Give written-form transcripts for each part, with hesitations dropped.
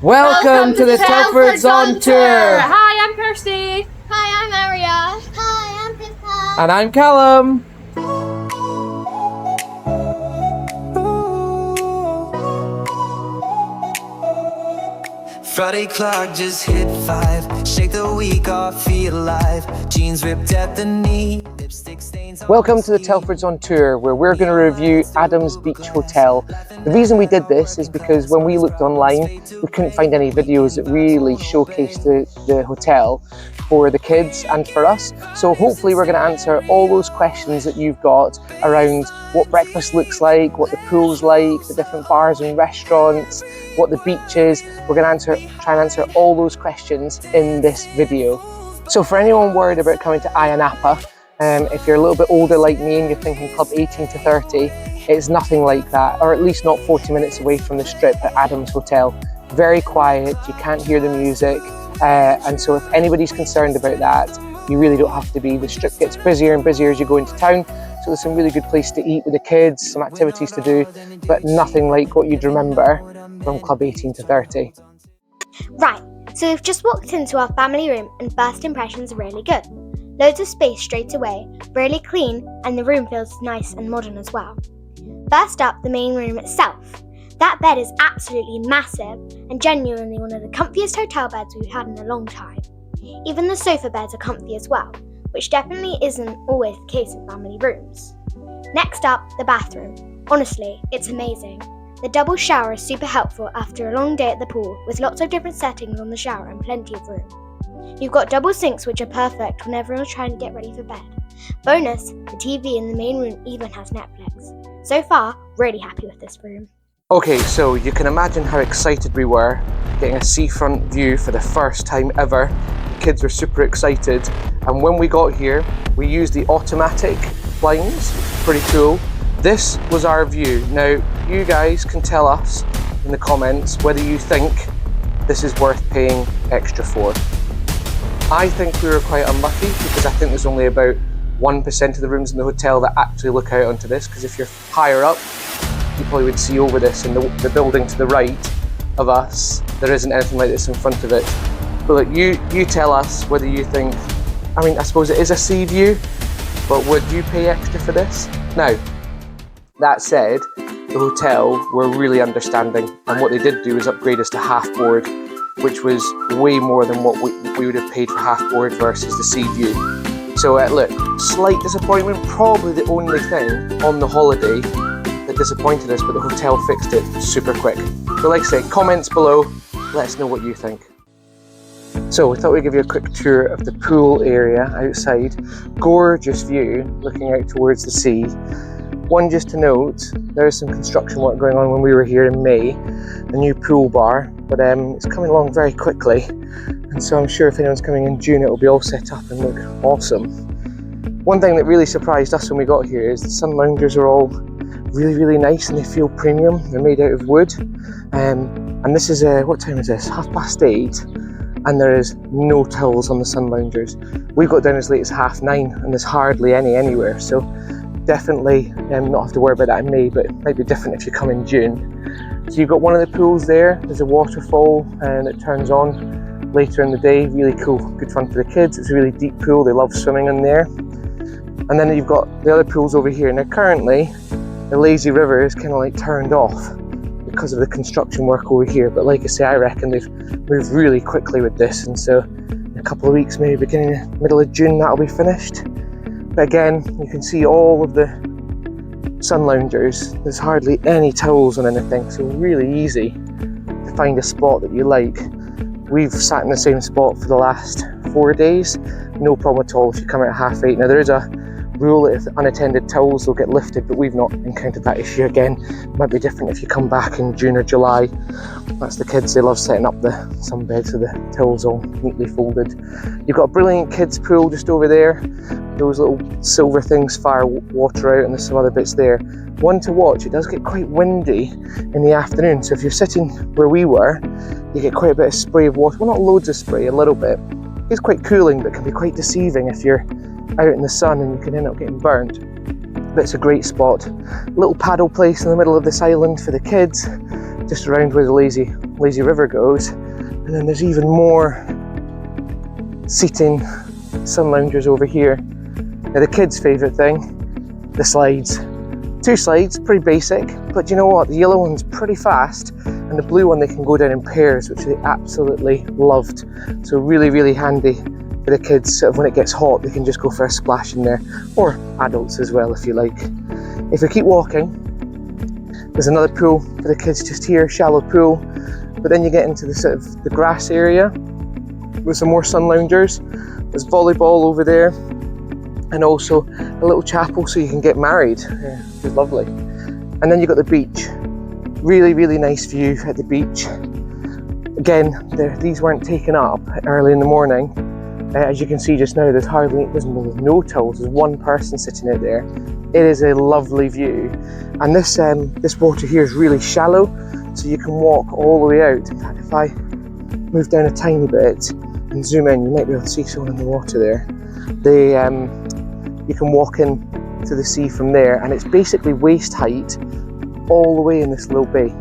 Welcome to the Telfords on Tour! Hi, I'm Kirsty. Hi, I'm Aria. Hi, I'm Pippa. And I'm Callum. Friday clock just hit 5. Shake the week off, feel alive. Jeans ripped at the knee. Lipstick stains. Welcome to the Telfords on Tour, where we're going to review Adam's Beach Hotel. The reason we did this is because when we looked online, we couldn't find any videos that really showcased the hotel for the kids and for us. So hopefully we're going to answer all those questions that you've got around what breakfast looks like, what the pool's like, the different bars and restaurants, what the beach is. We're going to try and answer all those questions in this video. So for anyone worried about coming to Ayia Napa, if you're a little bit older like me and you're thinking club 18 to 30, it's nothing like that, or at least not 40 minutes away from the strip at Adam's Hotel. Very quiet, you can't hear the music, and so if anybody's concerned about that, you really don't have to be. The strip gets busier and busier as you go into town, so there's some really good places to eat with the kids, some activities to do, but nothing like what you'd remember from club 18 to 30. Right, so we've just walked into our family room and first impressions are really good. Loads of space straight away, really clean, and the room feels nice and modern as well. First up, the main room itself. That bed is absolutely massive and genuinely one of the comfiest hotel beds we've had in a long time. Even the sofa beds are comfy as well, which definitely isn't always the case in family rooms. Next up, the bathroom. Honestly, it's amazing. The double shower is super helpful after a long day at the pool, with lots of different settings on the shower and plenty of room. You've got double sinks which are perfect when everyone's trying to get ready for bed. Bonus, the TV in the main room even has Netflix. So far, really happy with this room. Okay, so you can imagine how excited we were getting a seafront view for the first time ever. The kids were super excited, and when we got here, we used the automatic blinds, which is pretty cool. This was our view. Now, you guys can tell us in the comments whether you think this is worth paying extra for. I think we were quite unlucky because I think there's only about 1% of the rooms in the hotel that actually look out onto this, because if you're higher up, you probably would see over this, and the building to the right of us, there isn't anything like this in front of it. But look, you tell us whether you think, I mean, I suppose it is a sea view, but would you pay extra for this? Now, that said, the hotel were really understanding, and what they did do is upgrade us to half board, which was way more than what we would have paid for half board versus the sea view. So look, slight disappointment, probably the only thing on the holiday that disappointed us, but the hotel fixed it super quick. So like I say, comments below, let us know what you think. So we thought we'd give you a quick tour of the pool area outside. Gorgeous view looking out towards the sea. One just to note, there is some construction work going on when we were here in May, the new pool bar, but it's coming along very quickly, and so I'm sure if anyone's coming in June it'll be all set up and look awesome. One thing that really surprised us when we got here is the sun loungers are all really nice and they feel premium. They're made out of wood, and this is what time is this? 8:30, and there is no towels on the sun loungers. We got down as late as 9:30 and there's hardly any anywhere, so definitely not have to worry about that in May, but it might be different if you come in June. So you've got one of the pools there, there's a waterfall and it turns on later in the day. Really cool, good fun for the kids. It's a really deep pool, they love swimming in there. And then you've got the other pools over here. Now currently the lazy river is kind of like turned off because of the construction work over here, but like I say, I reckon they've moved really quickly with this, and so in a couple of weeks, maybe beginning middle of June, that'll be finished. But again, you can see all of the sun loungers. There's hardly any towels on anything, so really easy to find a spot that you like. We've sat in the same spot for the last 4 days, no problem at all if you come out at 8:30. Now there is a rule that if unattended towels will get lifted, but we've not encountered that issue again. It might be different if you come back in June or July. That's the kids, they love setting up the sunbeds with the towels all neatly folded. You've got a brilliant kids pool just over there. Those little silver things fire water out, and there's some other bits there. One to watch, it does get quite windy in the afternoon, so if you're sitting where we were, you get quite a bit of spray of water. Well, not loads of spray, a little bit. It's quite cooling, but can be quite deceiving if you're out in the sun and you can end up getting burnt. But it's a great spot. Little paddle place in the middle of this island for the kids. just around where the lazy river goes. And then there's even more seating sun loungers over here. Now the kids' favourite thing, the slides. 2 slides, pretty basic, but you know what? The yellow one's pretty fast, and the blue one they can go down in pairs, which they absolutely loved. So really, really handy for the kids. Sort of when it gets hot, they can just go for a splash in there, or adults as well if you like. If we keep walking, there's another pool for the kids just here, shallow pool. But then you get into the sort of the grass area with some more sun loungers. There's volleyball over there, and also a little chapel so you can get married. Yeah, it's lovely. And then you've got the beach. Really, really nice view at the beach. Again, these weren't taken up early in the morning. As you can see just now, there's no towels. There's one person sitting out there. It is a lovely view. And this water here is really shallow, so you can walk all the way out. In fact, if I move down a tiny bit and zoom in, you might be able to see someone in the water there. You can walk in to the sea from there, and it's basically waist height all the way in this little bay.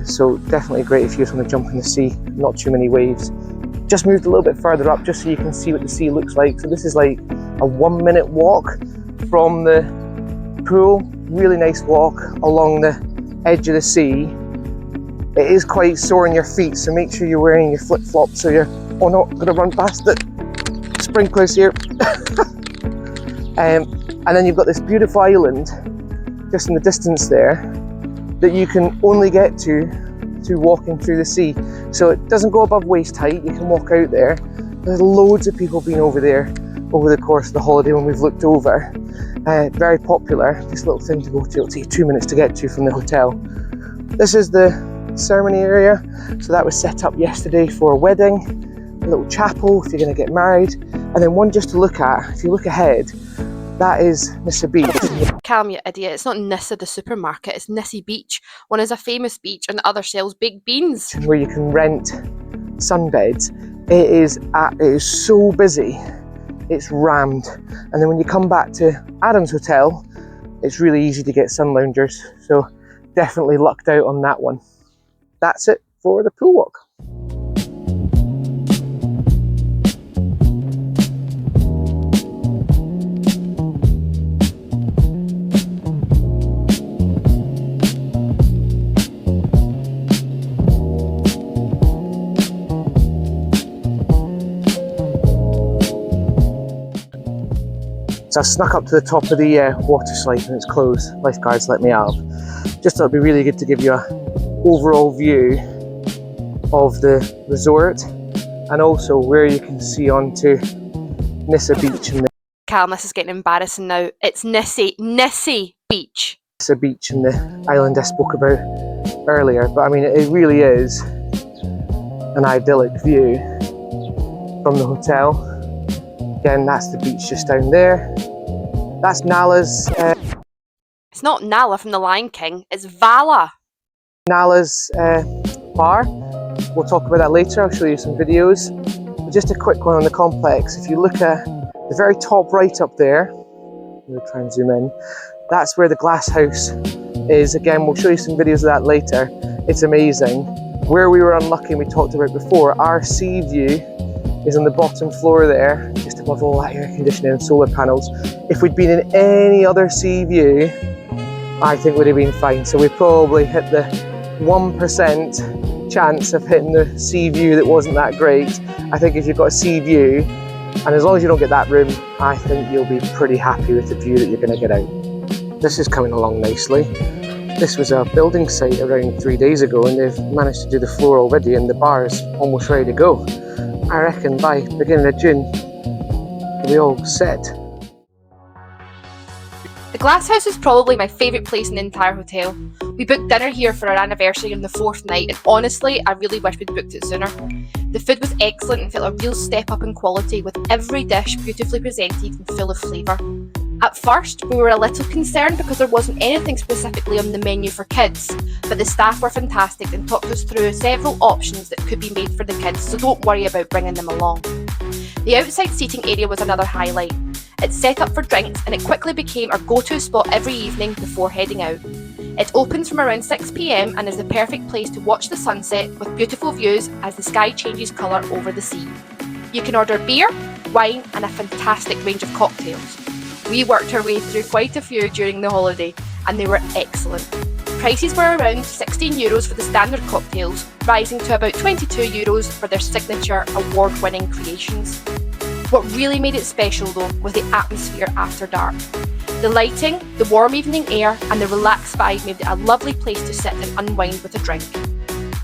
So definitely great if you just want to jump in the sea, not too many waves. Just moved a little bit further up just so you can see what the sea looks like. So this is like a 1-minute walk from the pool. Really nice walk along the edge of the sea. It is quite sore in your feet, so make sure you're wearing your flip-flops so you're... Oh no, I'm gonna run past the sprinklers here. And then you've got this beautiful island just in the distance there that you can only get to through walking through the sea. So it doesn't go above waist height, you can walk out there. There's loads of people been over there over the course of the holiday when we've looked over. Very popular, this little thing to go to. It'll take you 2 minutes to get to from the hotel. This is the ceremony area. So that was set up yesterday for a wedding, a little chapel if you're going to get married, and then one just to look at. If you look ahead, that is Nissa Beach. Calm, you idiot. It's not Nissa the supermarket, it's Nissi Beach. One is a famous beach and the other sells baked beans. Where you can rent sunbeds. It is so busy, it's rammed. And then when you come back to Adam's hotel, it's really easy to get sun loungers. So definitely lucked out on that one. That's it for the pool walk. So I snuck up to the top of the water slide and it's closed. Lifeguards let me out. Just thought it'd be really good to give you an overall view of the resort and also where you can see onto Nissa Beach and the Calm, this is getting embarrassing now. It's Nissi Beach. Nissa Beach and the island I spoke about earlier. But I mean, it really is an idyllic view from the hotel. Again, that's the beach just down there. That's Nala's. It's not Nala from The Lion King, it's Vala. Nala's bar. We'll talk about that later. I'll show you some videos. But just a quick one on the complex. If you look at the very top right up there, we'll try and zoom in. That's where the glass house is. Again, we'll show you some videos of that later. It's amazing. Where we were unlucky, and we talked about before, our sea view is on the bottom floor there, just above all that air conditioning and solar panels. If we'd been in any other sea view, I think we'd have been fine. So we probably hit the 1% chance of hitting the sea view that wasn't that great. I think if you've got a sea view, and as long as you don't get that room, I think you'll be pretty happy with the view that you're going to get out. This is coming along nicely. This was a building site around 3 days ago, and they've managed to do the floor already, and the bar is almost ready to go. I reckon by beginning of June, we'll be all set. The glass house is probably my favourite place in the entire hotel. We booked dinner here for our anniversary on the 4th night, and honestly, I really wish we'd booked it sooner. The food was excellent and felt a real step up in quality, with every dish beautifully presented and full of flavour. At first, we were a little concerned because there wasn't anything specifically on the menu for kids, but the staff were fantastic and talked us through several options that could be made for the kids, so don't worry about bringing them along. The outside seating area was another highlight. It's set up for drinks and it quickly became our go-to spot every evening before heading out. It opens from around 6 p.m. and is the perfect place to watch the sunset with beautiful views as the sky changes colour over the sea. You can order beer, wine and a fantastic range of cocktails. We worked our way through quite a few during the holiday and they were excellent. Prices were around €16 for the standard cocktails, rising to about €22 for their signature award-winning creations. What really made it special though was the atmosphere after dark. The lighting, the warm evening air and the relaxed vibe made it a lovely place to sit and unwind with a drink.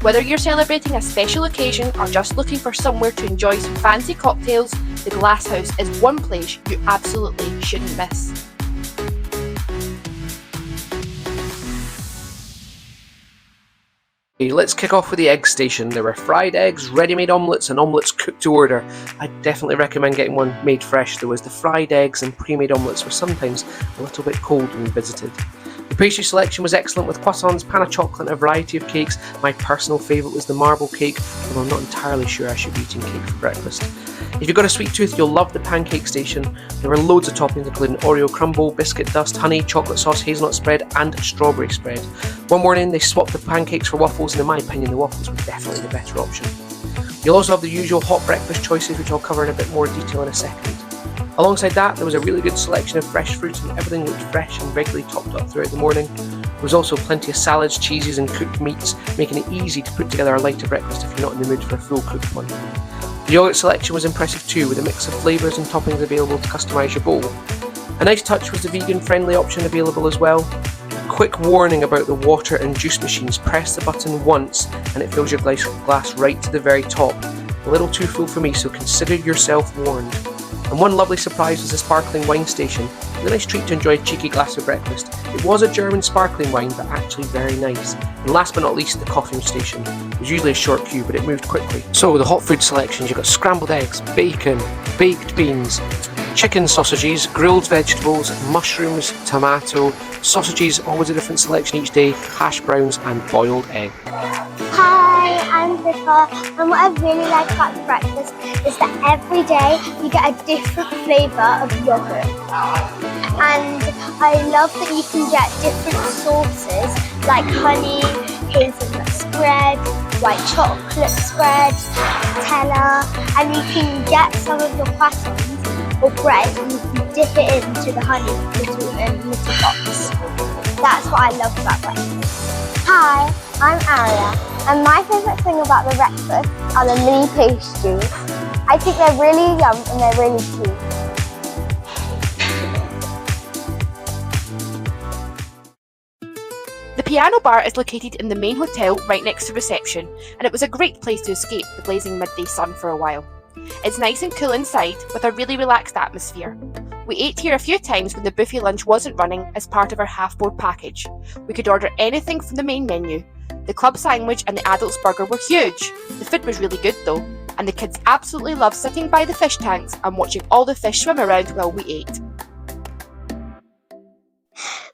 Whether you're celebrating a special occasion or just looking for somewhere to enjoy some fancy cocktails, the Glass House is one place you absolutely shouldn't miss. Okay, let's kick off with the egg station. There were fried eggs, ready-made omelettes and omelettes cooked to order. I definitely recommend getting one made fresh though, as the fried eggs and pre-made omelettes were sometimes a little bit cold when we visited. The pastry selection was excellent with croissants, pan of chocolate and a variety of cakes. My personal favourite was the marble cake, although I'm not entirely sure I should be eating cake for breakfast. If you've got a sweet tooth, you'll love the pancake station. There were loads of toppings including Oreo crumble, biscuit dust, honey, chocolate sauce, hazelnut spread and strawberry spread. One morning they swapped the pancakes for waffles and in my opinion the waffles were definitely the better option. You'll also have the usual hot breakfast choices which I'll cover in a bit more detail in a second. Alongside that, there was a really good selection of fresh fruit and everything looked fresh and regularly topped up throughout the morning. There was also plenty of salads, cheeses and cooked meats, making it easy to put together a lighter breakfast if you're not in the mood for a full cooked one. The yoghurt selection was impressive too, with a mix of flavours and toppings available to customise your bowl. A nice touch was the vegan friendly option available as well. A quick warning about the water and juice machines: press the button once and it fills your glass right to the very top. A little too full for me, so consider yourself warned. And one lovely surprise was the sparkling wine station. It was a nice treat to enjoy a cheeky glass of breakfast. It was a German sparkling wine, but actually very nice. And last but not least, the coffee station. It was usually a short queue, but it moved quickly. So the hot food selections, you've got scrambled eggs, bacon, baked beans, chicken sausages, grilled vegetables, mushrooms, tomato, sausages, always a different selection each day, hash browns and boiled egg. Hi, I'm Pippa, and what I really like about the breakfast is that every day you get a different flavour of yoghurt. And I love that you can get different sauces like honey, hazelnut spread, white chocolate spread, Nutella, and you can get some of your croissants or bread and you can dip it into the honey in little pots. That's what I love about breakfast. Hi, I'm Aria, and my favourite thing about the breakfast are the mini pastries. I think they're really yum and they're really cute. The piano bar is located in the main hotel right next to reception, and it was a great place to escape the blazing midday sun for a while. It's nice and cool inside with a really relaxed atmosphere. We ate here a few times when the buffet lunch wasn't running as part of our half-board package. We could order anything from the main menu. The club sandwich and the adults burger were huge. The food was really good though, and the kids absolutely loved sitting by the fish tanks and watching all the fish swim around while we ate.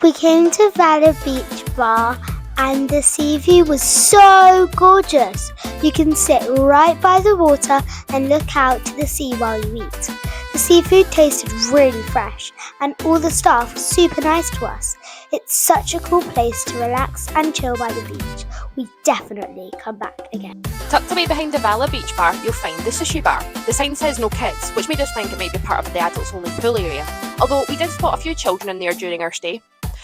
We came to Valor Beach Bar and the sea view was so gorgeous. You can sit right by the water and look out to the sea while you eat. The seafood tasted really fresh and all the staff were super nice to us. It's such a cool place to relax and chill by the beach. We definitely come back again. Tucked away behind the Valor Beach Bar, you'll find the sushi bar. The sign says no kids, which made us think it might be part of the adults only pool area, although we did spot a few children in there during our stay.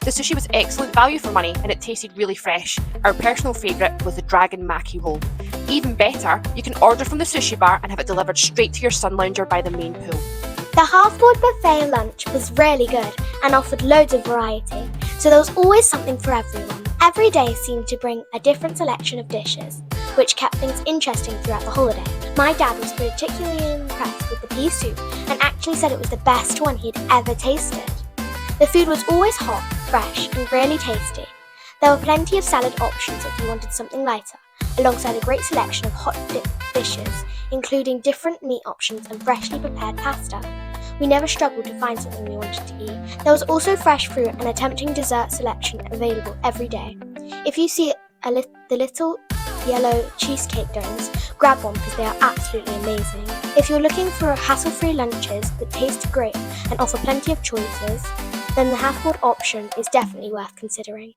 The sushi was excellent value for money and it tasted really fresh. Our personal favourite was the dragon maki roll. Even better, you can order from the sushi bar and have it delivered straight to your sun lounger by the main pool. The half-board buffet lunch was really good and offered loads of variety, so there was always something for everyone. Every day seemed to bring a different selection of dishes, which kept things interesting throughout the holiday. My dad was particularly impressed with the pea soup and actually said it was the best one he'd ever tasted. The food was always hot, fresh and really tasty. There were plenty of salad options if you wanted something lighter, alongside a great selection of hot dishes, including different meat options and freshly prepared pasta. We never struggled to find something we wanted to eat. There was also fresh fruit and a tempting dessert selection available every day. If you see the little yellow cheesecake domes, grab one because they are absolutely amazing. If you're looking for hassle-free lunches that taste great and offer plenty of choices, then the half-board option is definitely worth considering.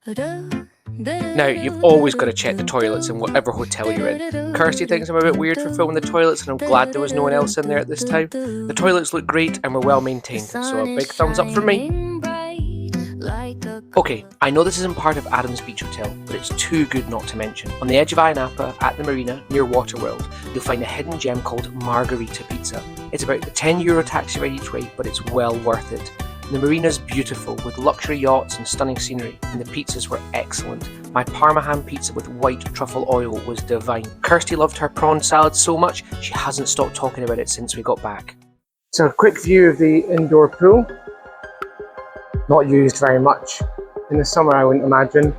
Now, you've always got to check the toilets in whatever hotel you're in. Kirsty thinks I'm a bit weird for filming the toilets, and I'm glad there was no one else in there at this time. The toilets look great and were well maintained, so a big thumbs up for me. Okay, I know this isn't part of Adam's Beach Hotel, but it's too good not to mention. On the edge of Ayia Napa, at the marina, near Waterworld, you'll find a hidden gem called Margarita Pizza. It's about a €10 taxi ride each way, but it's well worth it. The marina's beautiful, with luxury yachts and stunning scenery, and the pizzas were excellent. My Parma ham pizza with white truffle oil was divine. Kirsty loved her prawn salad so much, she hasn't stopped talking about it since we got back. So a quick view of the indoor pool. Not used very much. In the summer, I wouldn't imagine.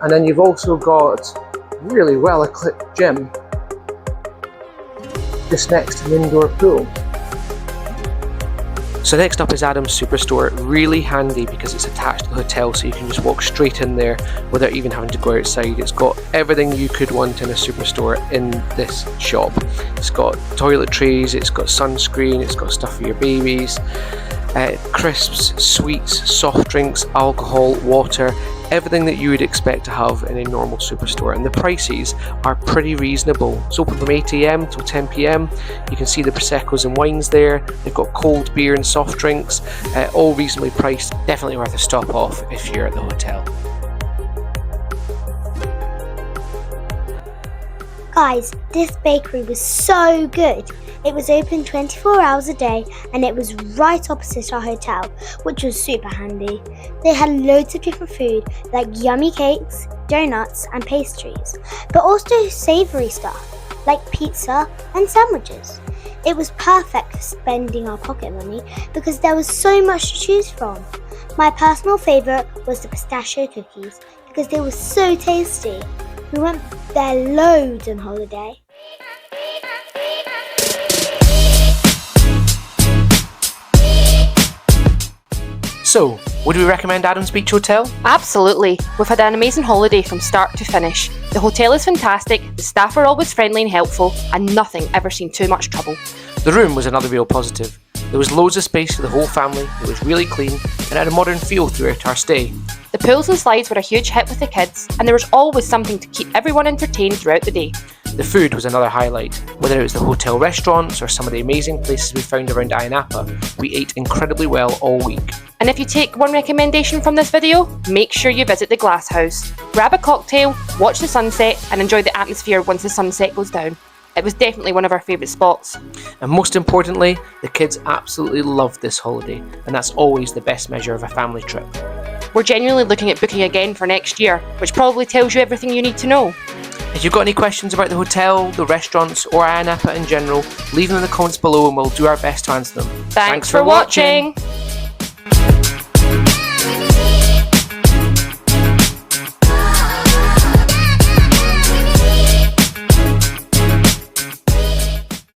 And then you've also got a really well-equipped gym just next to the indoor pool. So next up is Adam's Superstore. Really handy because it's attached to the hotel, so you can just walk straight in there without even having to go outside. It's got everything you could want in a superstore in this shop. It's got toiletries, it's got sunscreen, it's got stuff for your babies, crisps, sweets, soft drinks, alcohol, water, everything that you would expect to have in a normal superstore, and the prices are pretty reasonable. It's open from 8 AM till 10 PM. You can see the Prosecco's and wines there. They've got cold beer and soft drinks, all reasonably priced. Definitely worth a stop off if you're at the hotel. Guys, this bakery was so good. It was open 24 hours a day and it was right opposite our hotel, which was super handy. They had loads of different food like yummy cakes, donuts and pastries, but also savoury stuff like pizza and sandwiches. It was perfect for spending our pocket money because there was so much to choose from. My personal favourite was the pistachio cookies because they were so tasty. We went there loads on holiday. So, would we recommend Adam's Beach Hotel? Absolutely. We've had an amazing holiday from start to finish. The hotel is fantastic, the staff are always friendly and helpful, and nothing ever seemed too much trouble. The room was another real positive. There was loads of space for the whole family, it was really clean, and had a modern feel throughout our stay. The pools and slides were a huge hit with the kids, and there was always something to keep everyone entertained throughout the day. The food was another highlight. Whether it was the hotel restaurants or some of the amazing places we found around Ayia Napa, we ate incredibly well all week. And if you take one recommendation from this video, make sure you visit the Glass House. Grab a cocktail, watch the sunset, and enjoy the atmosphere once the sunset goes down. It was definitely one of our favourite spots. And most importantly, the kids absolutely loved this holiday, and that's always the best measure of a family trip. We're genuinely looking at booking again for next year, which probably tells you everything you need to know. If you've got any questions about the hotel, the restaurants, or Ayia Napa in general, leave them in the comments below and we'll do our best to answer them. Thanks for watching!